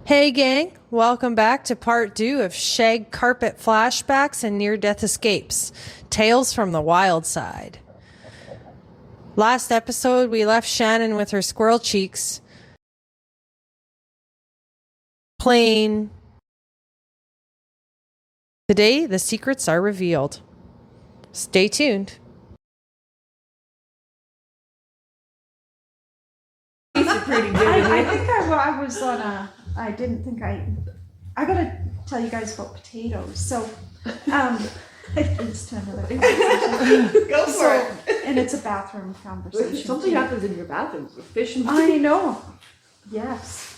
Hey gang, welcome back to part 2 of Shag carpet flashbacks and near-death escapes. Tales from the wild side. Last episode we left Shannon with her squirrel cheeks plain. Today the secrets are revealed. Stay tuned. Pretty good. I think I was on a. I didn't think I gotta tell you guys about potatoes. So, it's to another conversation. Go for it. And it's a bathroom conversation. Something happens in your bathroom. Fish and I know. Yes.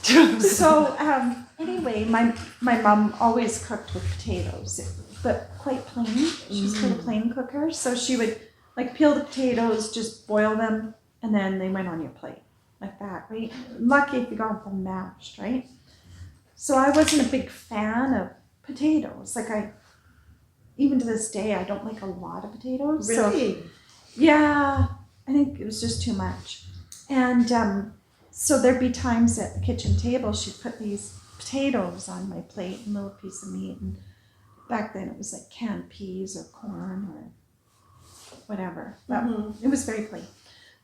So anyway, my mom always cooked with potatoes, but quite plain. She's quite a plain cooker. So she would like peel the potatoes, just boil them, and then they went on your plate. Like that, right? Lucky if you got them mashed, right? So I wasn't a big fan of potatoes. Like even to this day, I don't like a lot of potatoes. Really? So, yeah, I think it was just too much. And so there'd be times at the kitchen table, she'd put these potatoes on my plate, and a little piece of meat. And back then it was like canned peas or corn or whatever. But it was very plain.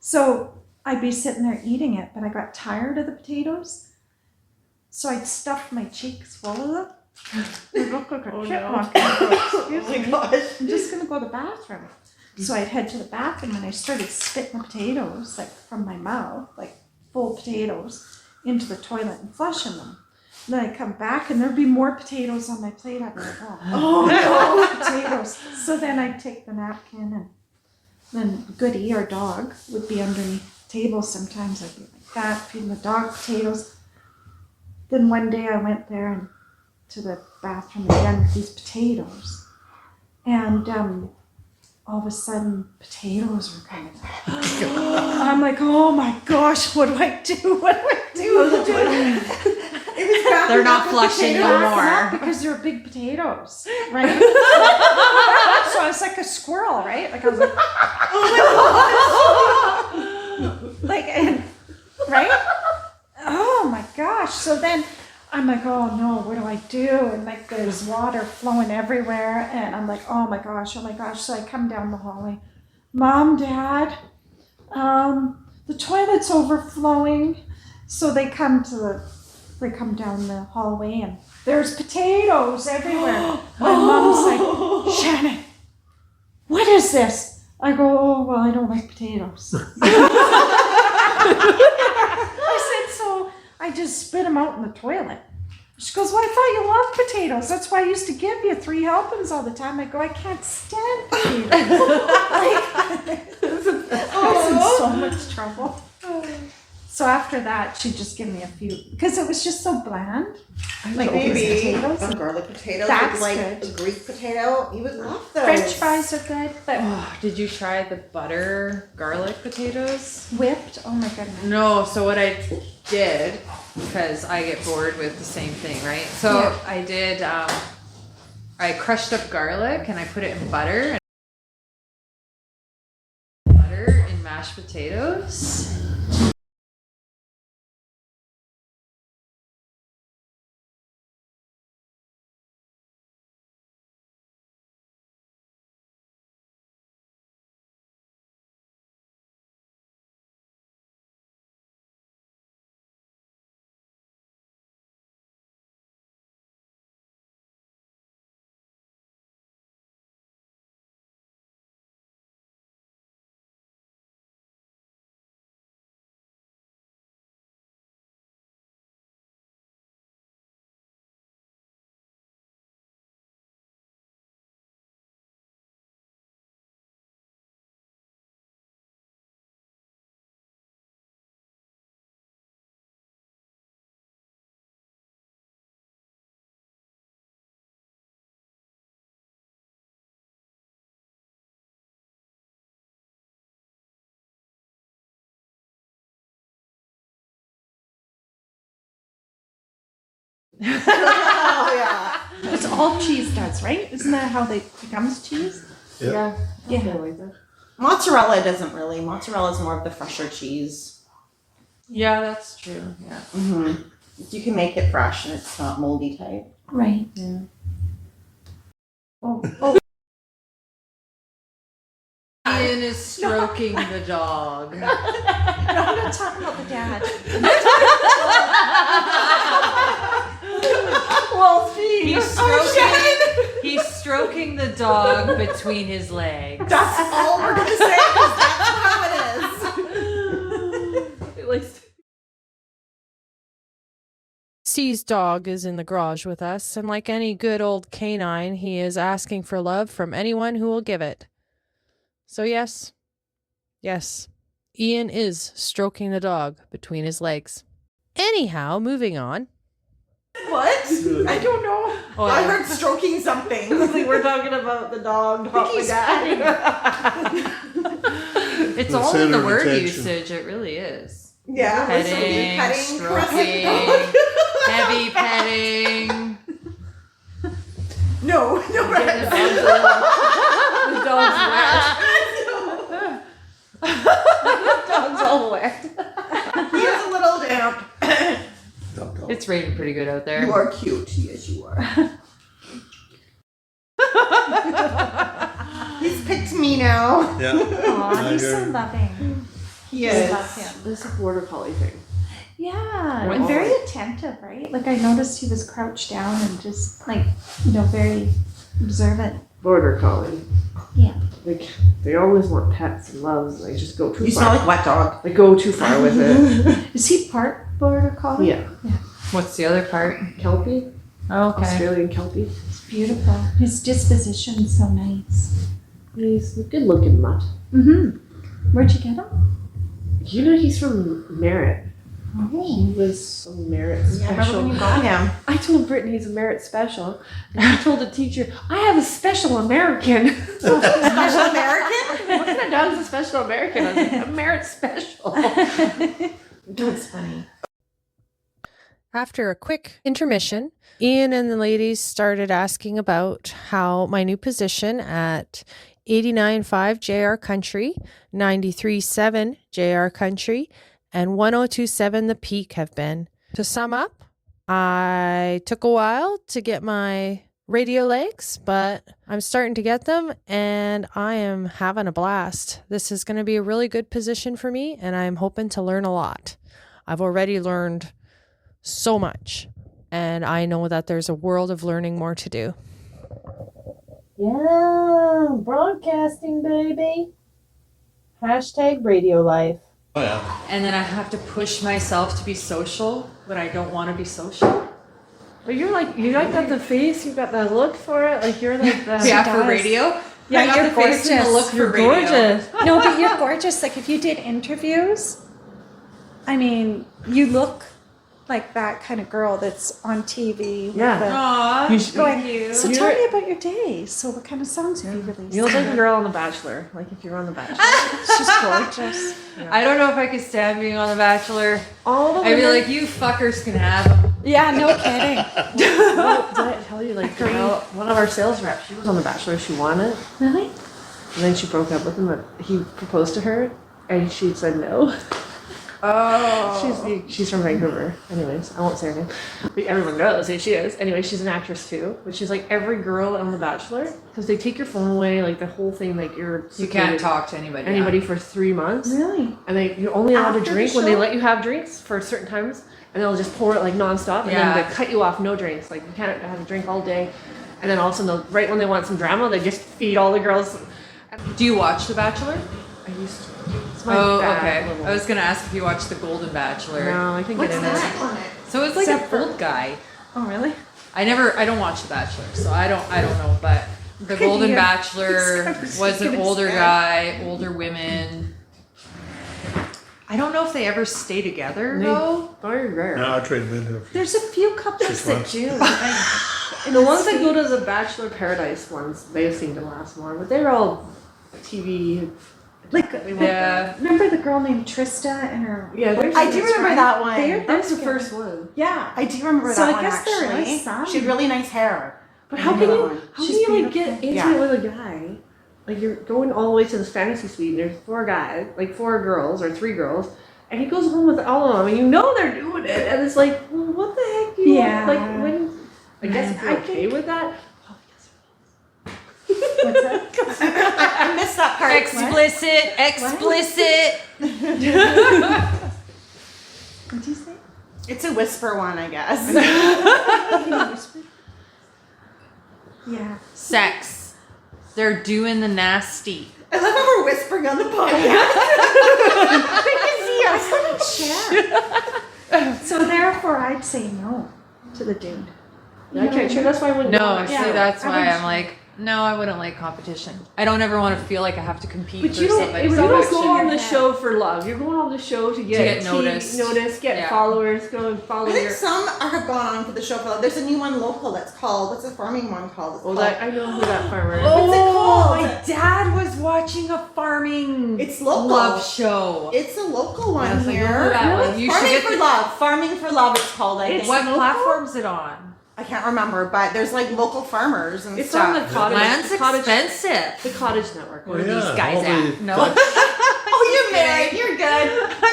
So I'd be sitting there eating it, but I got tired of the potatoes. So I'd stuff my cheeks full of them. I'd look like a chipmunk. Excuse me. Gosh. I'm just going to go to the bathroom. So I'd head to the bathroom and I started spitting the potatoes like from my mouth, like full potatoes, into the toilet and flushing them. And then I'd come back and there'd be more potatoes on my plate. I'd be like, oh, potatoes. So then I'd take the napkin and then Goody, our dog, would be underneath the table. Sometimes I'd be like that, feeding the dog potatoes. Then one day I went there and to the bathroom again with these potatoes. And all of a sudden, potatoes were coming out. I'm like, oh my gosh, what do I do? What do I do? They're not flushing no more. Because they're big potatoes, right? So I was like a squirrel, right? Like I was like, oh my God. And, right? Oh my gosh. So then I'm like, oh no, what do I do? And like there's water flowing everywhere. And I'm like, oh my gosh. So I come down the hallway. Mom, Dad, the toilet's overflowing. So they come down the hallway and there's potatoes everywhere. My mom's like, Shannon, what is this? I go, oh, well, I don't like potatoes. I said, so I just spit them out in the toilet. She goes, well, I thought you loved potatoes. That's why I used to give you 3 helpings all the time. I go, I can't stand potatoes. I was in so much trouble. So after that, she'd just give me a few, because it was just so bland. Like maybe a garlic potato, That's like good. a Greek potato. You would love those. French fries are good, but Did you try the butter garlic potatoes? whipped, oh my goodness. No, so what I did, because I get bored with the same thing, right? So Yeah. I did, I crushed up garlic and I put it in butter. Butter and mashed potatoes. Oh yeah. It's all cheese does, right? Isn't that how they becomes cheese? Yeah. Yeah. Mozzarella doesn't really. Mozzarella is more of the fresher cheese. Yeah, that's true. Yeah. Mm-hmm. You can make it fresh and it's not moldy type. Right. Yeah. Oh, Ian is stroking the dog. no, I'm not talking about the dad. Well, see. He's stroking the dog between his legs. That's all we're gonna say because that's how it is. C's dog is in the garage with us, and like any good old canine, he is asking for love from anyone who will give it. So yes, Ian is stroking the dog between his legs. Anyhow, moving on. What? I don't know. Oh, I yeah. heard stroking something. We're talking about the dog, not my dad. It's The all in the center word retention. usage, it really is. Yeah. Petting, caressing the stroking, dog. heavy petting. No. The dog's wet. The dog's all wet. He is a little damp. It's raining pretty good out there. You are cute. Yes, you are. He's picked me now. Yeah. Aw, he's so loving. He I is. love him. This is a border collie thing. Yeah, What- and very attentive, right? Like I noticed he was crouched down and just like, very observant. Border collie. Yeah. Like they always want pets and loves. They just go too You far. smell like wet dog. They go too far with it. Is he part border collie? Yeah. What's the other part? Kelpie. Okay. Australian Kelpie. It's beautiful. His disposition's so nice. He's a good looking mutt. Mm-hmm. Where'd you get him? You know he's from Merritt. Oh. He was a Merit Yeah, I remember special. when you got him. I told Brittany he's a Merit special. And she told the teacher, I have a special American. Special American? What kind of dog is a special American? I was like, a Merit special. That's funny. After a quick intermission, Ian and the ladies started asking about how my new position at 89.5 JR Country, 93.7 JR Country, and 102.7 The Peak have been. To sum up, I took a while to get my radio legs, but I'm starting to get them and I am having a blast. This is going to be a really good position for me and I'm hoping to learn a lot. I've already learned so much and I know that there's a world of learning more to do. Yeah, broadcasting, baby. Hashtag radio life. Oh, yeah. And then I have to push myself to be social when I don't want to be social. But you got the face, you got the look for it. Like you're like the Yeah, for radio. Yeah, I got you're the face and the gorgeous. look for You're radio. gorgeous. No, but you're gorgeous. Like if you did interviews, I mean, you look like that kind of girl that's on TV. Yeah. With Aww, You should- going, you. so tell me about your day. So what kind of songs have you released? You look like a girl on The Bachelor. Like if you're on The Bachelor. She's gorgeous. I don't know if I could stand being on The Bachelor. All the I'd be women- like, you fuckers can have them. Yeah, no kidding. Well, did I tell you, like, girl, one of our sales reps, she was on The Bachelor, she won it, Really? and then she broke up with him, but he proposed to her, and she said no. Oh. She's from Vancouver. Anyways, I won't say her name. But everyone knows who she is. Anyway, she's an actress too, but she's like every girl on The Bachelor, because they take your phone away, like the whole thing, like You secluded can't talk to anybody. anybody for 3 months. Really? And you're only allowed After to the drink when they show? let you have drinks for certain times, and they'll just pour it like nonstop, and Yeah. then they cut you off, no drinks. Like you can't have a drink all day, and then all of a sudden, right when they want some drama, they just feed all the girls. Do you watch The Bachelor? I used to. It's my Oh, bad okay. little- I was gonna ask if you watched The Golden Bachelor. No, I can What's get in it. that on it? So it's like Except an for- old guy. Oh, really? I don't watch The Bachelor, so I don't know. But The Golden Yeah. Bachelor This was an conversation's older getting guy, older women. I don't know if they ever stay together though. Very rare. No, I traded them into There's a few couples 6 that months. do. And the ones that go to the Bachelor Paradise ones, they seem to last more, but they're all TV. Like, Yeah. remember the girl named Trista and her. Yeah, there's- I do remember that one. That was the first one. Yeah. I do remember So that I one guess there actually. is some. She had really nice hair. But I how can remember you that one. how She's can you like get beautiful. into Yeah. it with a guy? Like you're going all the way to this fantasy suite and there's 4 guys, like 4 girls or 3 girls, And he goes home with all of them, and you know they're doing it, and it's like, well, what the heck do you want? Like, when, I guess if you're okay with that. What's that? I missed that part. Explicit. What'd you say? It's a whisper one, I guess. Can you whisper? Yeah. Sex. They're doing the nasty. I love how we're whispering on the podcast. So therefore, I'd say no to the dude. I can't sure. That's why I wouldn't. No, go. see, Yeah. that's I why wouldn't- I'm like, no, I wouldn't like competition. I don't ever want to feel like I have to compete But for you don't. somebody's You don't affection. go on the Yeah. show for love. You're going on the show to get noticed. get Yeah. followers, go and follow I think your. some have gone on for the show for. There's a new one local that's called. What's the farming one called? It's Well, called- that I know who that farmer is. What's it called? My dad was watching a farming It's local. love show. It's a local one Yes, I know here. that one. You should Farming get for the- Love. Farming for Love. It's called. I think. What platform's it on? I can't remember, but there's like local farmers and It's stuff. on the cottage. Land's the cottage, expensive. The Cottage Network. Well, Where are yeah, these guys all at? the No. Dutch- Oh, you're married. You're good.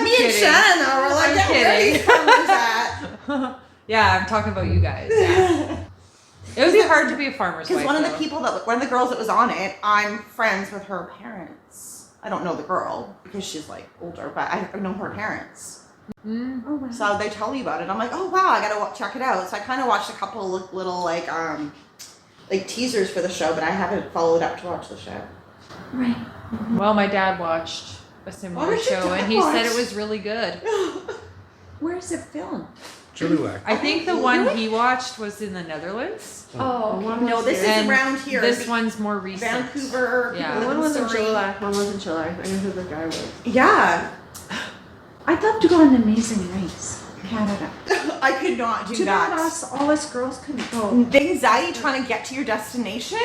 Me and kidding. Shannon though, we're like, I'm yeah, where are kidding. these farmers at? Yeah, I'm talking about you guys. Yeah. It would be hard to be a farmer's wife. Because one of the though. people one of the girls that was on it, I'm friends with her parents. I don't know the girl because she's like older, but I know her parents. Mm. Oh wow. So they tell me about it. I'm like, oh wow, I gotta check it out. So I kind of watched a couple little like teasers for the show, but I haven't followed up to watch the show. Right. Well, my dad watched a similar What did your show, dad and he said watch? it was really good. Where's it filmed? Chilliwack. I think the one he watched was in the Netherlands. Oh, One No, was this here. is And around here. This one's more recent. Vancouver. Yeah. people One was in Surrey. Chilliwack. One was in Chilliwack. I know who the guy was. Yeah, I'd love to go on Amazing Race, Canada. I could not do Too bad that. all us girls couldn't go. The anxiety trying to get to your destination.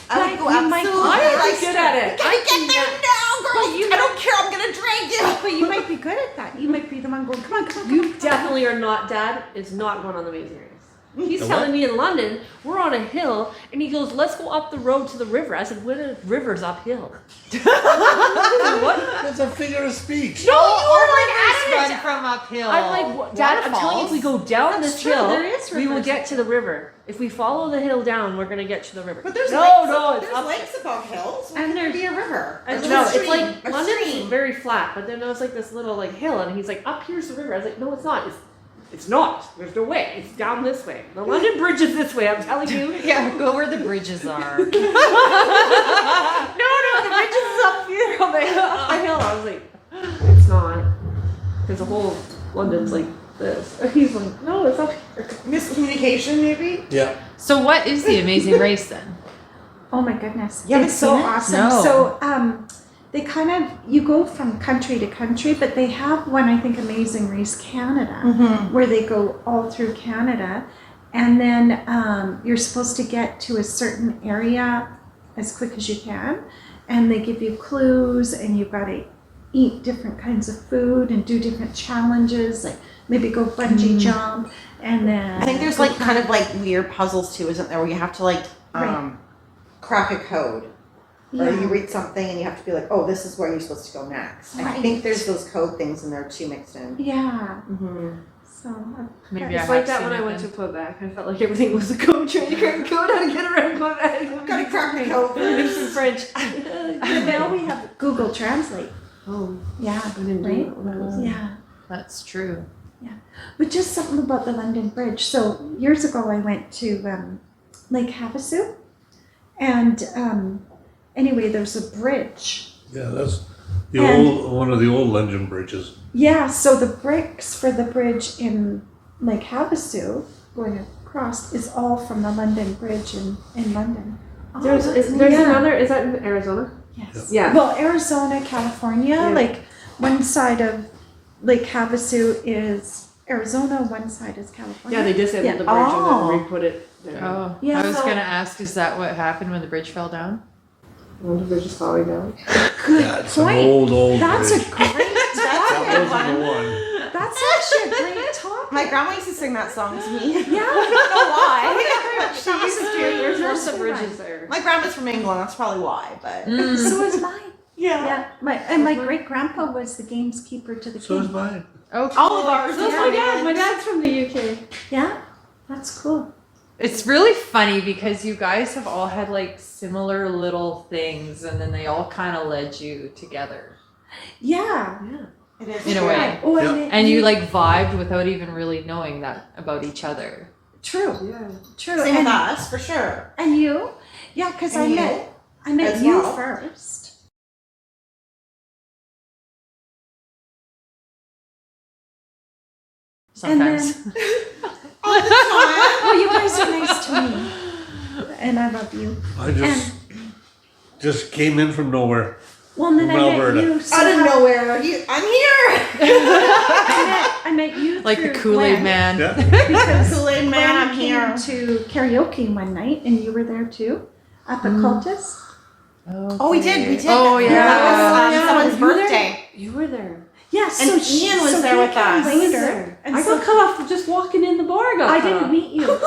I Like, would go you might- absolutely. I'm like, good at it. Can we get there now, girl? you I don't care. I'm gonna drag you. But you might be good at that. You might be the one going, come on, come on, come You on. definitely are not. Dad is not going on the Amazing Race. He's The telling what? me in London, we're on a hill, and he goes, let's go up the road to the river. I said, what a river's uphill? What? That's a figure of speech. No, you were Run like, from uphill. I'm like, what? Dad, I'm telling you, if we go down That's this true, hill, there is we will rivers. get to the river. If we follow the hill down, we're going to get to the river. But there's no, lakes. no, it's there's up. lakes above hills. Why And can't there there's- be a river. I Or know, a it's stream, like a London's stream. very flat, but then there was like this little like hill, and he's like, up here's the river. I was like, no, it's not. It's not. There's no way. It's down this way. The London Bridge is this way. I'm telling you. Yeah, go where the bridges are. No, the bridge is up here on the hill. I was like, it's not. Because the whole London's like this. And he's like, no, it's up here. Miscommunication, maybe. Yeah. So what is the Amazing Race then? Oh my goodness. You haven't It's so seen it? awesome. No. So they kind of, you go from country to country, but they have one, I think, Amazing Race Canada, where they go all through Canada. And then you're supposed to get to a certain area as quick as you can. And they give you clues, and you've got to eat different kinds of food and do different challenges, like maybe go bungee jump. And then I think there's like kind of like weird puzzles too, isn't there? Where you have to like Right. crack a code. Or Yeah. you read something and you have to be like, oh, this is where you're supposed to go next. I Right. think there's those code things in there too mixed in. Yeah. Mm-hmm. So Maybe I It's have like that seen when I it went to then. Quebec. I felt like everything was a code, trying to crack a code how to get around Quebec. Gotta crack a code. It's in French. But now we have Google Translate. Oh, Yeah. I didn't do Right? that when I was. Yeah. That's true. But just something about the London Bridge. So years ago, I went to Lake Havasu, and anyway, there's a bridge. Yeah, that's the And- one of the old London bridges. Yeah. So the bricks for the bridge in Lake Havasu going across is all from the London Bridge in London. There's Yeah. another, is that in Arizona? Yes. Yeah. Well, Arizona, California, Yeah. like one side of Lake Havasu is Arizona, one side is California. Yeah, they disabled Yeah. the bridge Oh. and then re-put it there. Oh, Yeah, I was so- gonna ask, is that what happened when the bridge fell down? Well, the bridge is falling down. Yeah, it's an point. old That's bridge. a great That topic. wasn't the one. That's actually a great topic. My grandma used to sing that song to me. Yeah. I don't know why. She used to. There's lots of bridges there. My grandma's from England, that's probably why, but So is mine. Yeah, my great grandpa was the gamekeeper to the So is king. mine. Okay. All of ours. That's my dad. My dad's from the UK. Yeah, that's cool. It's really funny because you guys have all had like similar little things and then they all kind of led you together Yeah. Yeah. It is in a true. way. Oh, Yeah. And you like vibed without even really knowing that about each other. True. Yeah. True. Same with And, us, for sure. and you? Yeah, because I And you met as you well. first. Sometimes. And All the time. well, you guys are nice to me, and I love you. I just came in from nowhere. Well, and then From I met Alberta. you. So Out of nowhere. I'm here. I met you Like the through Kool-Aid Gwen, man. Yeah. because Kool-Aid man, Gwen I'm here. came to karaoke one night, and you were there too, up at Cultus. Oh, we did. We did. Oh, yeah. That was Yeah. someone's You were there? birthday. You were there. Yeah, And so Ian was there he with came us. later, and I so got cut off for just walking in the bar. I got I cut didn't off. meet you.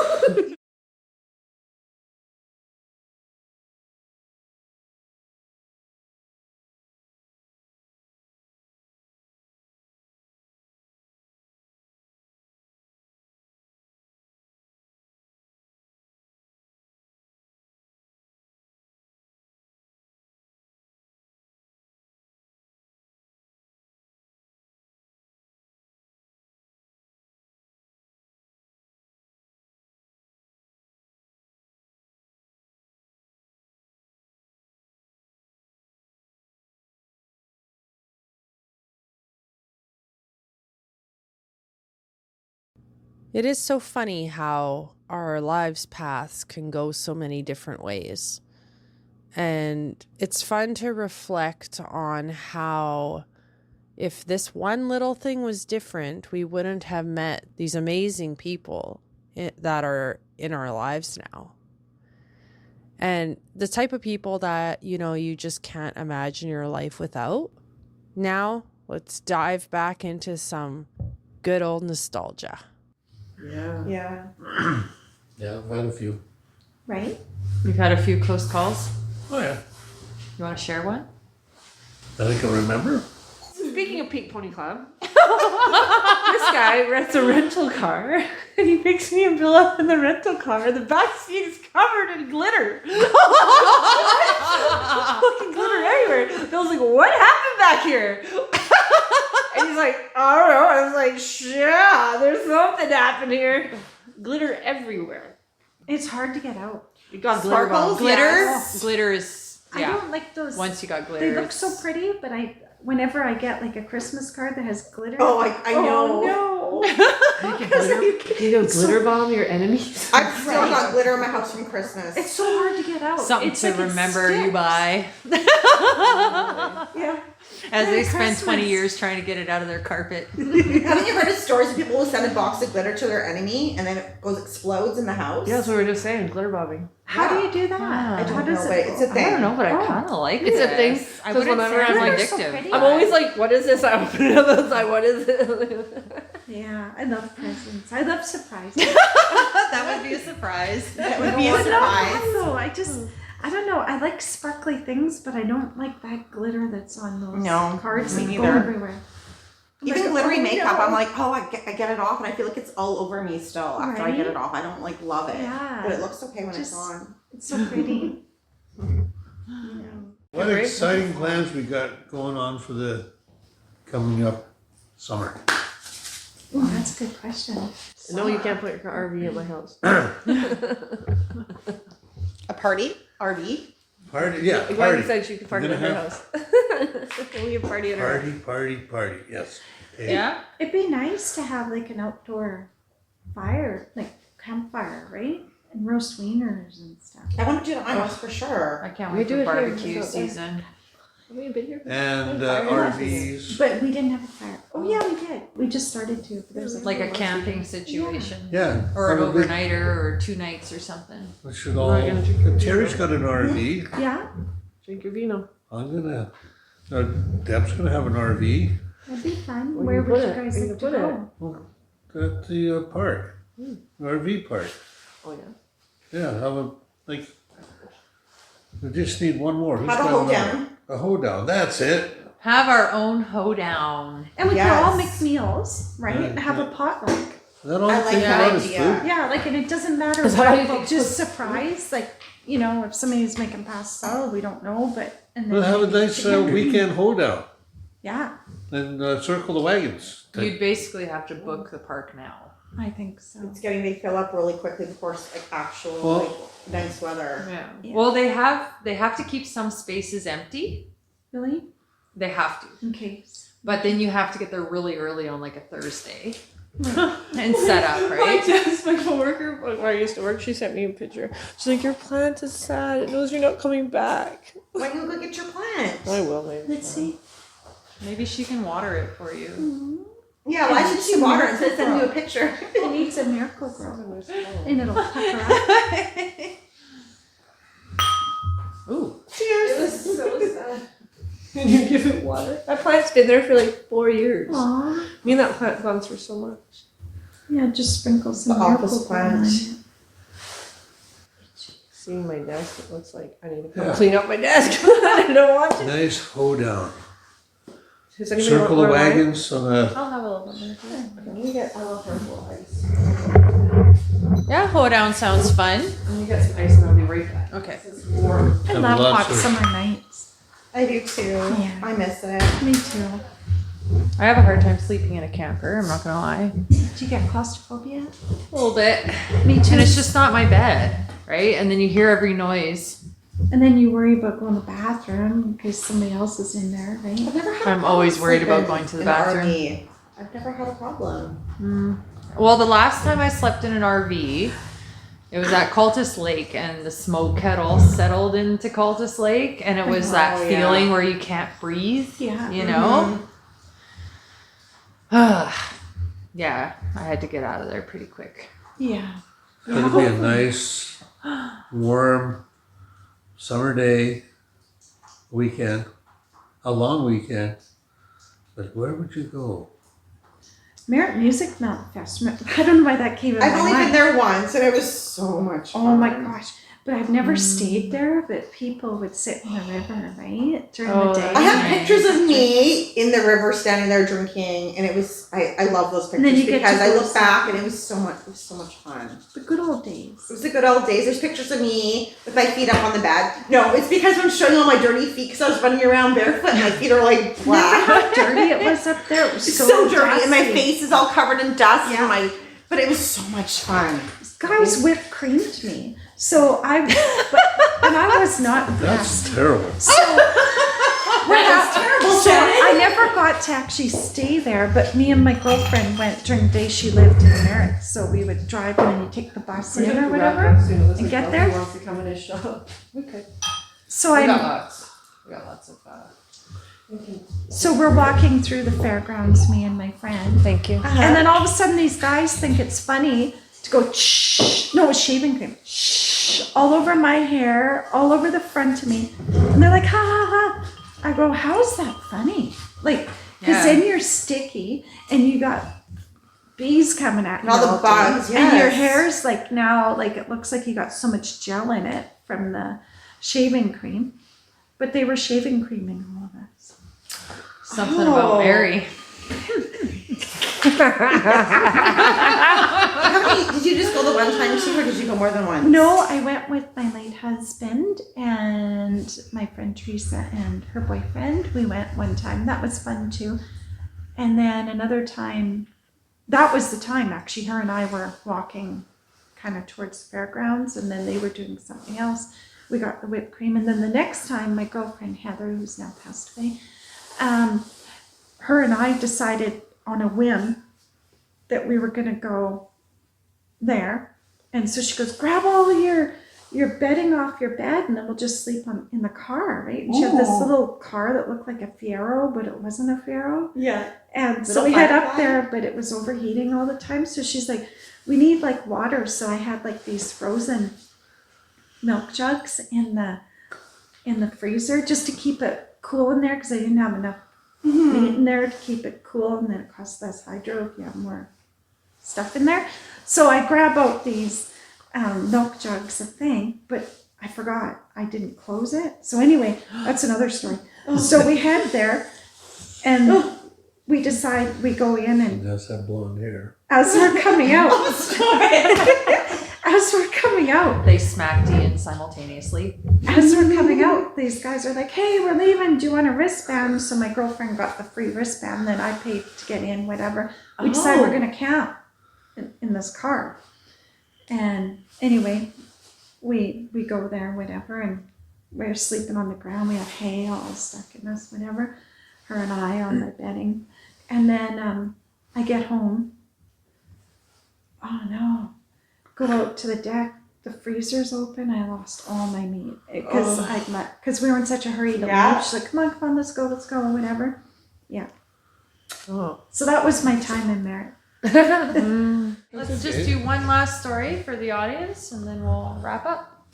It is so funny how our lives' paths can go so many different ways. And it's fun to reflect on how if this one little thing was different, we wouldn't have met these amazing people that are in our lives now. And the type of people that, you know, you just can't imagine your life without. Now, let's dive back into some good old nostalgia. Yeah. Yeah. Yeah, I've had a few. Right? You've had a few close calls. Oh yeah. You want to share one? That I can remember. Speaking of Pink Pony Club, this guy rents a rental car and he picks me and Bill up in the rental car. The back seat is covered in glitter. Fucking glitter everywhere. Bill's like, what happened back here? And he's like, I don't know. I was like, yeah, there's something happened here. Glitter everywhere. It's hard to get out. You got glitter Sparkles? bombs. Glitter? Yes. Glitter is, I yeah. don't like those. Once you got glitter. They look so pretty, but whenever I get like a Christmas card that has glitter. Oh, I know. Oh, You go glitter bomb your enemies. I've still got glitter in my house from Christmas. no. It's so hard to get out. Something It's to like it remember you sticks. by. Yeah. As Merry they spend 20 Christmas. years trying to get it out of their carpet. Haven't you heard of stories of people who send a box of glitter to their enemy and then it goes explodes in the house? Yeah, that's what we were just saying. Glitter bombing. How do you do that? I don't How does know, it but it's a go? thing. I don't know, but I Oh. kind of like It's a thing, this. I 'cause wouldn't whenever say I'm it's like- addictive. pretty. I'm always like, what is this? I open it up and it's like, what is it? Yeah, I love presents. I love surprises. That would be a surprise. That would be a But no, I surprise. don't know. I don't know. I like sparkly things, but I don't like that glitter that's on those No, cards me that go neither. everywhere. I'm Even like, glittery oh, makeup, no. I'm like, oh, I get it off, and I feel like it's all over me still after I get Right? it off. I don't like love it, Yeah. but it looks okay when it's Just- on. It's so pretty. What Great. exciting plans we got going on for the coming up summer? Oh, that's a good question. No, you can't put your RV at my house. A party, RV. Party, yeah, Gwen party. said she could party We're at her gonna house. We can party at her. Party, yes. Hey, Yeah? It'd be nice to have like an outdoor fire, like campfire, right? And roast wieners and stuff. I want to do it at my house for sure. I can't We wait do for it here. barbecue It's okay. season. Have you been here? And Fire. RVs. But we didn't have a fire. Oh yeah, we did. We just started to. But there's Like a camping situation. Yeah. Or an probably. overnighter or 2 nights or something. We should all. We're gonna drink- Terry's got an RV. Yeah, Drink your vino. I'm gonna. Deb's gonna have an RV that'd be fun. Where Where you would put you it? guys Where like you to put it? go? at the park, RV park. Oh yeah. Yeah, have a like We just need one more. Who's How to got hold another? down. A hoedown. That's it. Have our own hoedown. And we Yes. could all make meals, right? Yeah, And have yeah. a potluck. That all I you like think that about is idea. food. Yeah, like, and it doesn't matter Is that how you what, think- just surprise, like, you know, if somebody's making pasta, we don't know, but, and We'll then, have a nice weekend hoedown yeah, and circle the wagons. You'd basically have to book the park now. I think so. It's getting to fill up really quickly before like actual Well- like nice weather. Yeah. Yeah. Well, they have to keep some spaces empty. Really? They have to. In case. But then you have to get there really early on like a Thursday and set up, My right? Jess, my coworker, where I used to work, she sent me a picture. She's like, "Your plant is sad. It knows you're not coming back." Why don't you go get your plant? I will, maybe. Let's see. Maybe she can water it for you. Yeah, why should she water it instead of sending you a picture? It needs a miracle grow. And it'll pucker up. Ooh. It was so sad. And you give it water. That plant's been there for like 4 years. Aw. Me and that plant have gone through so much. Yeah, just sprinkle some The miracle office grow on plant. it. Seeing my desk, it looks like I need to Yeah. clean up my desk. I don't want to. Nice hoedown. Does anybody Circle the want more wine? wagons on a. I'll have a little bit more. Can you get a little purple ice? Yeah, hoedown sounds fun. Let me get some ice and I'll be right back. Okay. It's warm. I Have love lots hot of- summer nights. I do too. Yeah. I miss it. Me too. I have a hard time sleeping in a camper, I'm not gonna lie. Do you get claustrophobia? A little bit. Me too. And it's just not my bed, right? And then you hear every noise. And then you worry about going to the bathroom in case somebody else is in there, right? I've never had. I'm always worried about going to the bathroom. RV. I've never had a problem. Well, the last time I slept in an RV, it was at Cultus Lake, and the smoke had all settled into Cultus Lake, and it was that Oh, yeah. feeling where you can't breathe, Yeah. you know? Yeah, I had to get out of there pretty quick. Yeah. It'll be a nice, warm summer day, weekend, a long weekend. But where would you go? Merit Music Mountain Fest. I don't know why that came in I've my only mind. been there once, and it was so much fun. Oh my gosh. But I've never stayed there, but people would sit in the river, right? During Oh, the day. I have Nice. pictures of me in the river standing there drinking, and it was I love those And then pictures you get because to I go look back and it was so much fun. The good old days. It was the good old days. There's pictures of me with my feet up on the bed. No, it's because I'm showing all my dirty feet because I was running around barefoot and my feet are like Remember black. how dirty it was up there? It was It's so, so dirty, and my dusty. face is all covered in dust. Yeah. And but it was so much fun. Guys whipped creamed me. So and I was not impressed. That's terrible. That's terrible, So Shannon. I never got to actually stay there, but me and my girlfriend went during the day she lived in Merritt. So we would drive and then you take the bus in or whatever. and get there? Wants to come in his shop. Okay. So We got I'm lots. We got lots of. so we're walking through the fairgrounds, me and my friend. Thank you. And then all of a sudden these guys think it's funny to go shh. No, it was shaving cream. Shh. All over my hair, all over the front of me. And they're like, ha ha ha. I go, how's that funny? Like, because Yeah. then you're sticky and you got bees coming at you. And all the day. bugs, And your yes. hair's like now, like it looks like you got so much gel in it from the shaving cream. But they were shaving creaming all of us. Something about Mary. Did you just go the one time too, or did you go more than once? No, I went with my late husband and my friend Teresa and her boyfriend. We went one time. That was fun too. And then another time, that was the time actually, her and I were walking kind of towards the fairgrounds and then they were doing something else. We got the whipped cream. And then the next time, my girlfriend Heather, who's now passed away, her and I decided on a whim that we were going to go there. And so she goes, grab all of your bedding off your bed and then we'll just sleep in the car, right? And she had this Ooh. little car that looked like a Fiero, but it wasn't a Fiero. Yeah. And so Little we head up Firefly? there, but it was overheating all the time. So she's like, we need like water. So I had like these frozen milk jugs in the freezer just to keep it cool in there because I didn't have enough meat in there to keep it cool, and then it costs less hydro if you have more stuff in there. So I grab out these milk jugs of thing, but I forgot. I didn't close it. So anyway, that's another story. So we head there and we decide we go in, She and does have blonde hair. as we're coming out, as we're coming out, They smacked Ian simultaneously. as we're coming out, these guys are like, hey, we're leaving. Do you want a wristband? So my girlfriend got the free wristband that I paid to get in, whatever. We decide we're going to camp in this car. And anyway, we go there, whatever, and we're sleeping on the ground. We have hay all stuck in us, whatever. Her and I on the bedding. And then I get home. Oh no. Go out to the deck. The freezer's open. I lost all my meat because we were in such a hurry to leave. She's like, come on, let's go, or whatever. Yeah. Oh. So that was my time in Merritt. Let's just do one last story for the audience and then we'll wrap up.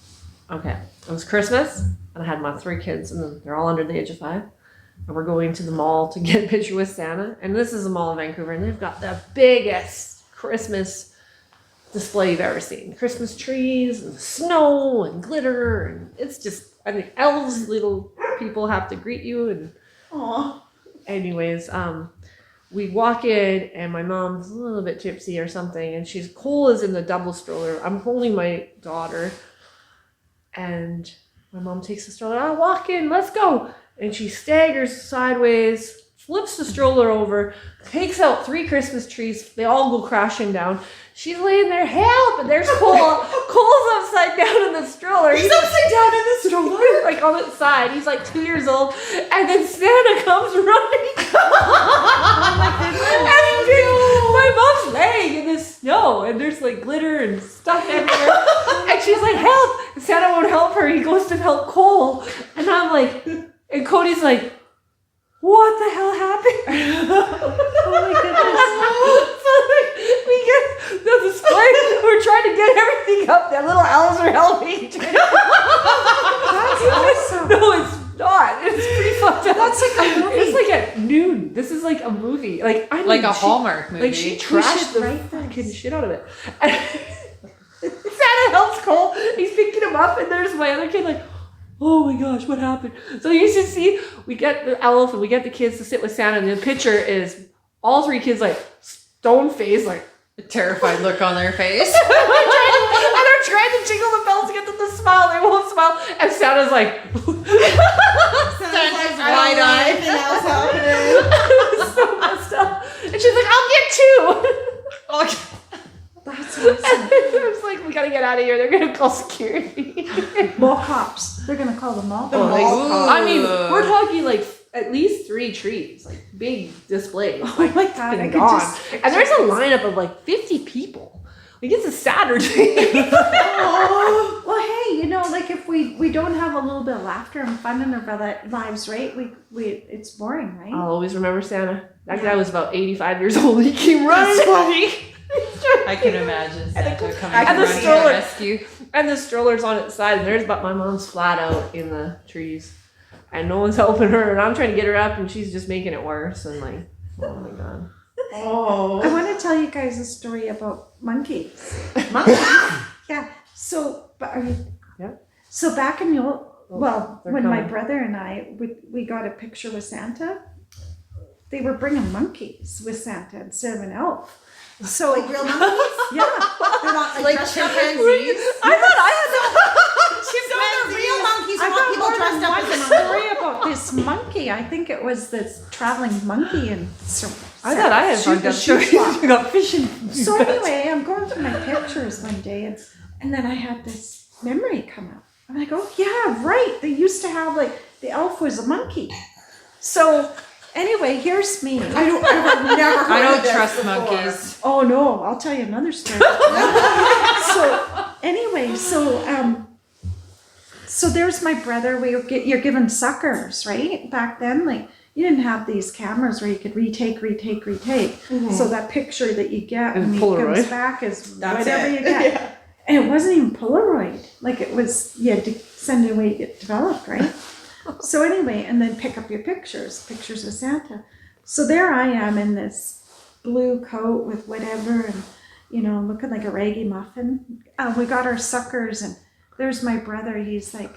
Okay. It was Christmas, and I had my 3 kids, and they're all under the age of 5. And we're going to the mall to get a picture with Santa. And this is a mall in Vancouver, and they've got the biggest Christmas display you've ever seen. Christmas trees and snow and glitter, and it's just, I think elves, little people have to greet you. And anyways, we walk in, and my mom's a little bit tipsy or something, and Cole is in the double stroller. I'm holding my daughter, and my mom takes the stroller. I walk in, let's go. And she staggers sideways, flips the stroller over, takes out 3 Christmas trees. They all go crashing down. She's laying there, help! And there's Cole. Cole's upside down in the stroller. He's upside down in the stroller? Like on its side. He's like 2 years old. And then Santa comes running. And my mom's laying in the snow. And there's like glitter and stuff everywhere. And she's like, help! And Santa won't help her. He goes to help Cole. And I'm like, and Cody's like, what the hell happened? Oh my goodness. So like, we get the display. We're trying to get everything up. That little elves are helping. That's awesome. No, it's not. It's pretty fucked up. That's like a movie. It's like at noon. This is like a movie. Like I mean, Like a Hallmark movie. Like she We trashed should the write fucking this. shit out of it. And Santa helps Cole. He's picking him up, and there's my other kid like, oh my gosh, what happened? So you should see, we get the elf and we get the kids to sit with Santa, and the picture is all 3 kids like stone faced, like A terrified look on their face. and they're trying to jingle the bells to get them to smile. They won't smile, and Santa's like, Santa's wide-eyed. Anything else happening? it's so messed up. And she's like, I'll get 2. That's And awesome. I was like, we gotta get out of here. They're gonna call security. Mall cops. They're gonna call the mall The cops. mall cops. I mean, we're talking like at least 3 trees, like big displays. Oh my god, I and could gone. just And there's a lineup of like 50 people. Like it's a Saturday. Well, hey, you know, like if we don't have a little bit of laughter and fun in our lives, right? We it's boring, right? I'll always remember Santa. That guy was about 85 years old. He came running for me. I can imagine Santa coming and the running to the stroller. rescue. And the stroller's on its side, and there's but my mom's flat out in the trees, and no one's helping her, and I'm trying to get her up, and she's just making it worse. And like, oh my god. I want to tell you guys a story about monkeys. Yeah. So, but are you? Yeah. So back in the old, well, they're when my coming. brother and I we got a picture with Santa, they were bringing monkeys with Santa instead of an elf. So Like real monkeys? yeah. They're not like, Like dressed up as chimpanzees. I thought I had So they're real monkeys. I They're not got people more dressed than up one as a monkey. story about this monkey. I think it was this traveling monkey and so. I thought I had fucked up stories. You got fishing. So anyway, I'm going through my pictures one day, and then I had this memory come up. I'm like, oh yeah, right. They used to have like the elf was a monkey. So anyway, here's me. I've never heard I of don't this trust before. monkeys. Oh no, I'll tell you another story. So anyway, so there's my brother. You're given suckers, right? Back then, like you didn't have these cameras where you could retake. So that picture that you get And when he Polaroid. comes back is That's whatever it. you get. Yeah. And it wasn't even Polaroid. Like it was, you had to send it away to get developed, right? So anyway, and then pick up your pictures of Santa. So there I am in this blue coat with whatever, and you know, looking like a raggy muffin. We got our suckers, and there's my brother. He's like,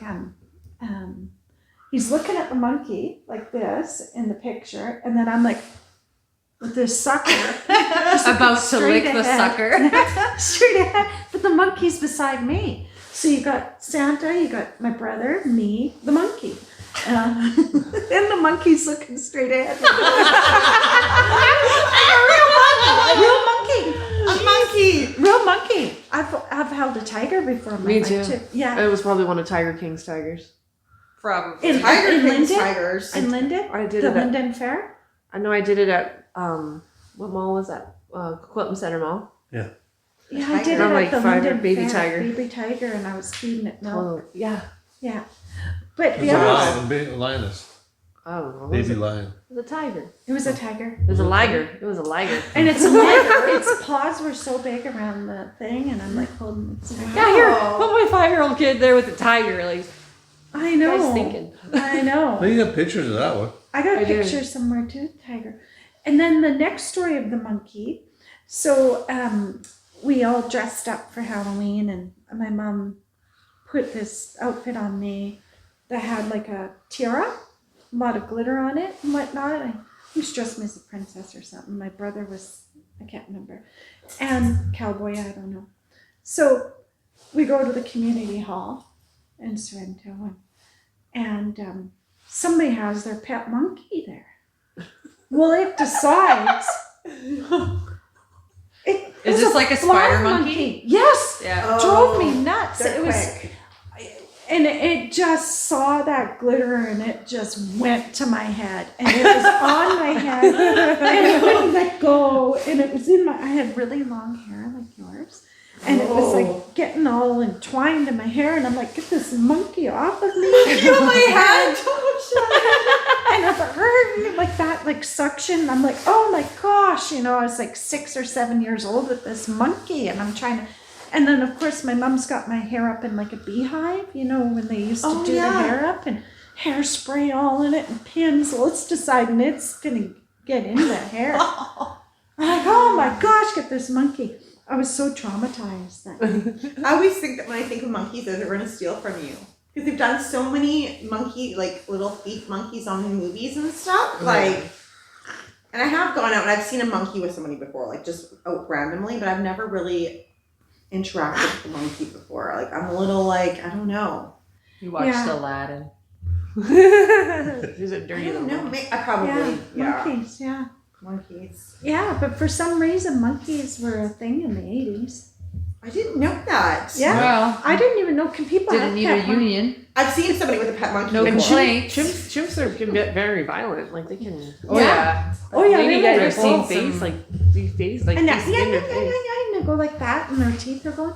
he's looking at the monkey like this in the picture, and then I'm like, with this sucker. About to lick the sucker. Straight ahead. But the monkey's beside me. So you got Santa, you got my brother, me, the monkey. And the monkey's looking straight ahead. A monkey. Real monkey. I've held a tiger before in my Me life too. Yeah. It was probably one of Tiger King's tigers. Probably. In Tiger King's Linden? tigers. In Linden? I did the it at- Linden Fair? I know I did it at what mall was that? Quilton Center Mall. Yeah, I did it Tiger. at Like the five Linden baby Fair. tiger. Baby tiger, and I was feeding it milk. Oh, yeah. Yeah. But It's the a other, lion, big lioness, I don't know. baby lion. It was a tiger. it was a tiger. It was a liger. It was a liger. And its paws were so big around the thing, and I'm like holding it. Yeah, here. Put my 5-year-old kid there with a tiger. Like, I know. nice thinking. I know. Well, you got pictures of that one. I got a I do. picture somewhere too, tiger. And then the next story of the monkey. So we all dressed up for Halloween, and my mom put this outfit on me that had like a tiara, a lot of glitter on it and whatnot. I was dressed as a princess or something. My brother was, I can't remember, and cowboy, I don't know. So we go to the community hall in Sorrento, and somebody has their pet monkey there. Well, it decides. It Is was this like a fly spider monkey? Yes. Yeah. Drove me nuts. They're It was, quick. and it just saw that glitter, and it just went to my head, and it was on my head, and it wouldn't let go, and it was in my. I had really long hair like yours, and it was like getting all entwined in my hair, and I'm like, get this monkey off of me. Oh my head. And I heard like that, like suction. I'm like, oh my gosh, I was like 6 or 7 years old with this monkey, and I'm trying to. And then of course my mom's got my hair up in like a beehive, when they used to do the hair up, and hairspray all in it and pins. Well, it's deciding it's gonna get in the hair. I'm like, oh my gosh, get this monkey. I was so traumatized that day. I always think that when I think of monkeys, that they're going to steal from you. Because they've done so many little thief monkeys on movies and stuff. Right. And I have gone out and I've seen a monkey with somebody before, like just out randomly, but I've never really interacted with the monkey before. Like, I'm a little I don't know. You watched Yeah. Aladdin. He's a I dirty don't little know. monkey. I probably, monkeys, yeah. Monkeys. Yeah, but for some reason monkeys were a thing in the 80s. I didn't know that. Yeah. Well, I didn't even know. Can people didn't have need a pet monkeys? union. I've seen somebody with a pet monkey. No before. complaints. Chimps can get very violent. Like they can. Oh yeah. Oh yeah, Maybe you they guys were have seen both. face like these face like And they that, skin their face. and they go like that, and their teeth are going.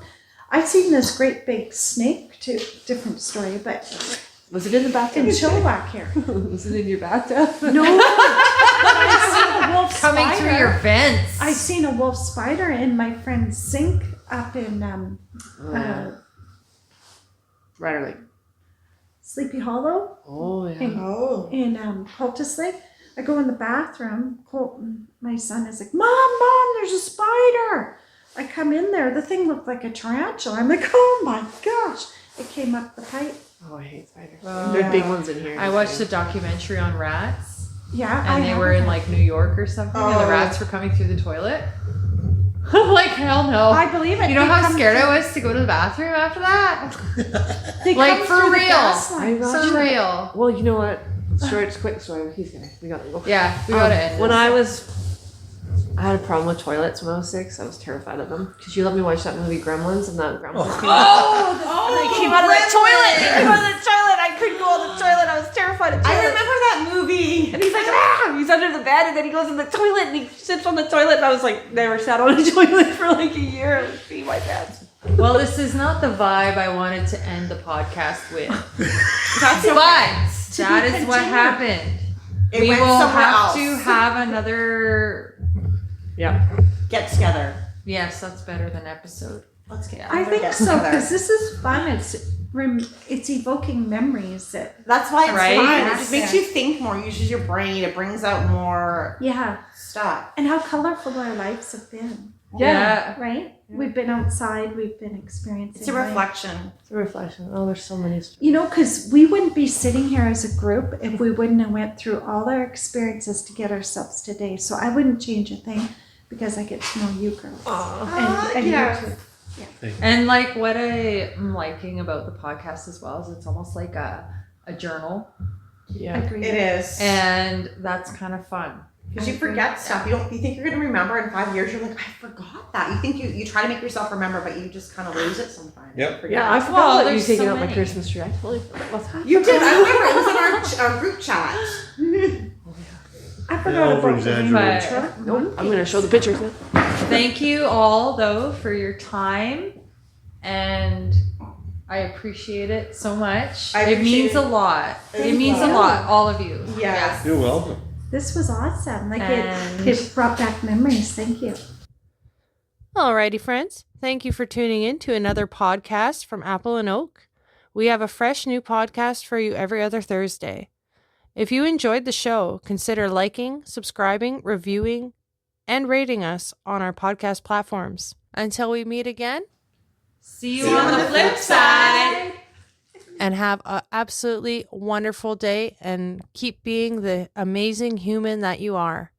I seen this great big snake too. Different story, but Was it in the bathtub? in Chilliwack here. Was it in your bathtub? No, I seen a wolf Coming spider. through your vents. I seen a wolf spider in my friend's sink up in Rider Lake. Sleepy Hollow. Oh yeah. In Oh. in Cultus Lake. I go in the bathroom. Colton, my son, is like, Mom, there's a spider. I come in there. The thing looked like a tarantula. I'm like, oh my gosh. It came up the pipe. Oh, I hate spiders. Oh. There are big ones in here. I watched a documentary on rats, Yeah, and they were in like New York or something, and the Oh. rats were coming through the toilet. I'm like, hell no. I believe it. You know They how come scared through- I was to go to the bathroom after that? They Like, come for through the real. gas lines. I For real. Well, you know what? It's quick story. We got to go. Yeah, we got it. When I had a problem with toilets when I was 6. I was terrified of them because you let me watch that movie Gremlins, and that Gremlins came out. Oh, They came out of the toilet. They came out of the toilet. I couldn't go on the toilet. I was terrified of I toilets. remember that movie. And he's like, ah! He's under the bed, and then he goes in the toilet, and he sits on the toilet. And I was like, never sat on a toilet for like a year. I was peeing my pants. Well, this is not the vibe I wanted to end the podcast with. That's okay. But To that be is what continued. happened. It We went will somewhere have else. to have another. Yeah. Get together. Yes, that's better than episode. Let's get. I think get so, together. because this is fun. It's evoking memories that, That's why it's Right? fun. It just Yeah. makes you think more. Uses your brain. It brings out more yeah, stuff. and how colorful our lives have been. Yeah. right? We've been outside, we've been experiencing It's a life. reflection. It's a reflection. Oh, there's so many stories. You know, because we wouldn't be sitting here as a group if we wouldn't have went through all our experiences to get ourselves today. So I wouldn't change a thing because I get to know you girls. And yeah. you too. And like what I'm liking about the podcast as well is it's almost like a journal, Yeah. Agreed. It is. and that's kind of fun. Because you forget stuff. You think you're gonna remember in 5 years. You're like, I forgot that. You think you try to make yourself remember, but you just kind of lose it sometimes. Yep. You forget. Yeah, I forgot Well, about you there's taking so out my many. Christmas tree. I totally forgot what's happening. You did. I remember it was in our group chat. I Yeah, forgot about over-exaggerate. But Nope. I'm gonna show the pictures now. thank you all though for your time, and I appreciate it so much. I It means appreciate a lot. Thank It means a you. lot, all of you. Yes. You're welcome. This was awesome. Like And- it brought back memories. Thank you. Alrighty, friends. Thank you for tuning in to another podcast from Apple and Oak. We have a fresh new podcast for you every other Thursday. If you enjoyed the show, consider liking, subscribing, reviewing, and rating us on our podcast platforms. Until we meet again, See you on the flip side. and have an absolutely wonderful day and keep being the amazing human that you are.